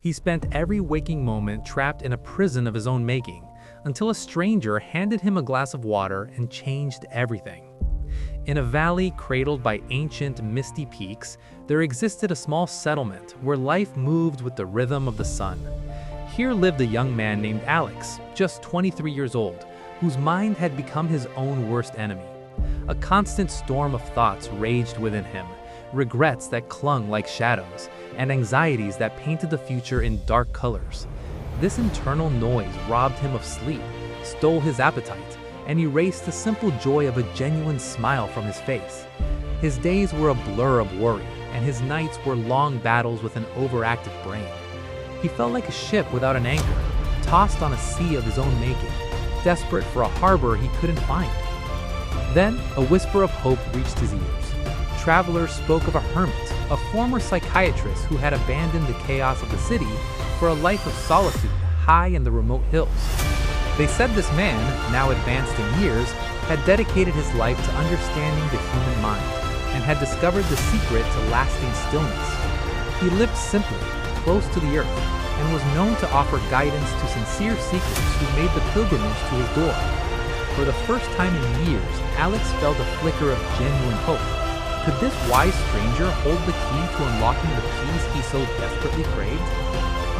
He spent every waking moment trapped in a prison of his own making, until a stranger handed him a glass of water and changed everything. In a valley cradled by ancient, misty peaks, there existed a small settlement where life moved with the rhythm of the sun. Here lived a young man named Alex, just 23 years old, whose mind had become his own worst enemy. A constant storm of thoughts raged within him, regrets that clung like shadows, and anxieties that painted the future in dark colors. This internal noise robbed him of sleep, stole his appetite, and erased the simple joy of a genuine smile from his face. His days were a blur of worry, and his nights were long battles with an overactive brain. He felt like a ship without an anchor, tossed on a sea of his own making, desperate for a harbor he couldn't find. Then, a whisper of hope reached his ears. Travelers spoke of a hermit, a former psychiatrist who had abandoned the chaos of the city for a life of solitude high in the remote hills. They said this man, now advanced in years, had dedicated his life to understanding the human mind and had discovered the secret to lasting stillness. He lived simply, close to the earth, and was known to offer guidance to sincere seekers who made the pilgrimage to his door. For the first time in years, Alex felt a flicker of genuine hope. Could this wise stranger hold the key to unlocking the peace he so desperately craved?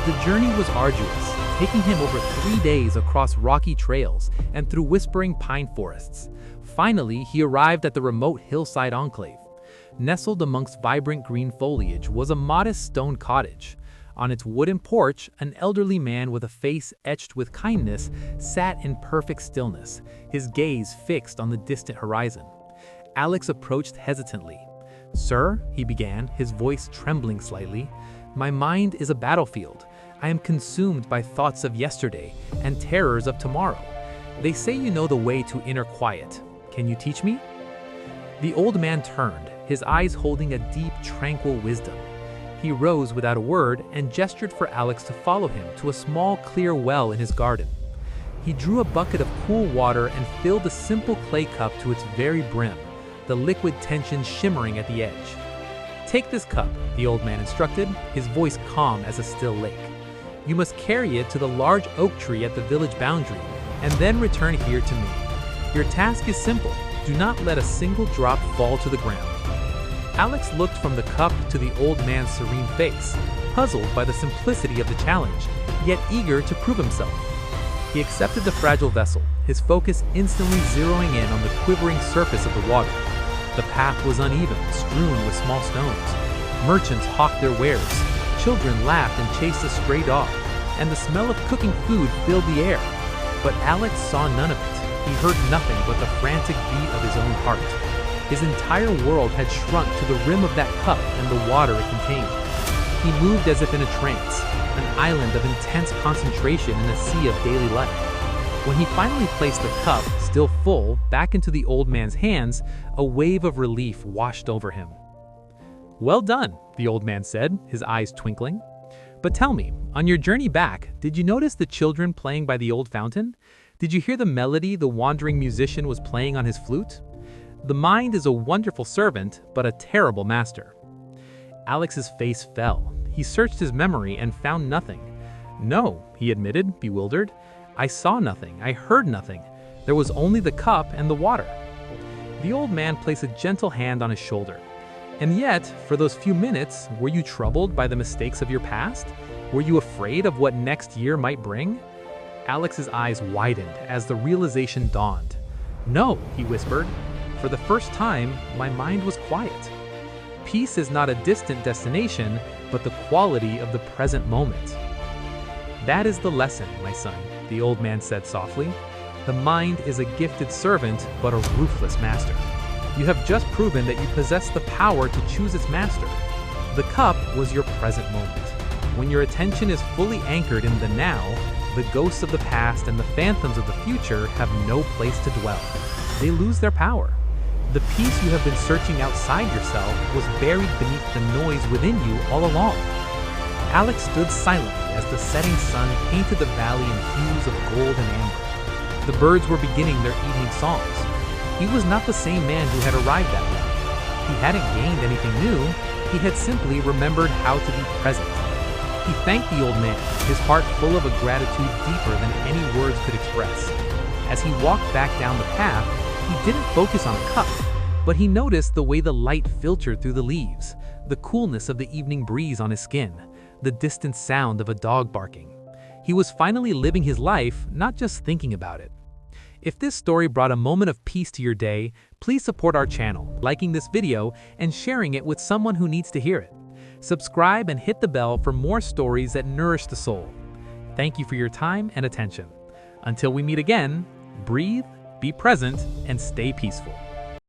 The journey was arduous, taking him over 3 days across rocky trails and through whispering pine forests. Finally, he arrived at the remote hillside enclave. Nestled amongst vibrant green foliage was a modest stone cottage. On its wooden porch, an elderly man with a face etched with kindness sat in perfect stillness, his gaze fixed on the distant horizon. Alex approached hesitantly. "Sir," he began, his voice trembling slightly, "my mind is a battlefield. I am consumed by thoughts of yesterday and terrors of tomorrow. They say you know the way to inner quiet. Can you teach me?" The old man turned, his eyes holding a deep, tranquil wisdom. He rose without a word and gestured for Alex to follow him to a small, clear well in his garden. He drew a bucket of cool water and filled a simple clay cup to its very brim, the liquid tension shimmering at the edge. "Take this cup," the old man instructed, his voice calm as a still lake. "You must carry it to the large oak tree at the village boundary, and then return here to me. Your task is simple. Do not let a single drop fall to the ground." Alex looked from the cup to the old man's serene face, puzzled by the simplicity of the challenge, yet eager to prove himself. He accepted the fragile vessel, his focus instantly zeroing in on the quivering surface of the water. The path was uneven, strewn with small stones. Merchants hawked their wares, children laughed and chased a stray dog, and the smell of cooking food filled the air. But Alex saw none of it. He heard nothing but the frantic beat of his own heart. His entire world had shrunk to the rim of that cup and the water it contained. He moved as if in a trance, an island of intense concentration in a sea of daily life. When he finally placed the cup, still full, back into the old man's hands, a wave of relief washed over him. "Well done," the old man said, his eyes twinkling. "But tell me, on your journey back, did you notice the children playing by the old fountain? Did you hear the melody the wandering musician was playing on his flute? The mind is a wonderful servant, but a terrible master." Alex's face fell. He searched his memory and found nothing. "No," he admitted, bewildered. "I saw nothing, I heard nothing. There was only the cup and the water." The old man placed a gentle hand on his shoulder. "And yet, for those few minutes, were you troubled by the mistakes of your past? Were you afraid of what next year might bring?" Alex's eyes widened as the realization dawned. "No," he whispered. "For the first time, my mind was quiet. Peace is not a distant destination, but the quality of the present moment." "That is the lesson, my son," the old man said softly. "The mind is a gifted servant, but a ruthless master. You have just proven that you possess the power to choose its master. The cup was your present moment. When your attention is fully anchored in the now, the ghosts of the past and the phantoms of the future have no place to dwell. They lose their power. The peace you have been searching outside yourself was buried beneath the noise within you all along." Alex stood silently as the setting sun painted the valley in hues of gold and amber. The birds were beginning their evening songs. He was not the same man who had arrived that way. He hadn't gained anything new, he had simply remembered how to be present. He thanked the old man, his heart full of a gratitude deeper than any words could express. As he walked back down the path, he didn't focus on a cup, but he noticed the way the light filtered through the leaves, the coolness of the evening breeze on his skin, the distant sound of a dog barking. He was finally living his life, not just thinking about it. If this story brought a moment of peace to your day, please support our channel, liking this video and sharing it with someone who needs to hear it. Subscribe and hit the bell for more stories that nourish the soul. Thank you for your time and attention. Until we meet again, breathe, be present, and stay peaceful.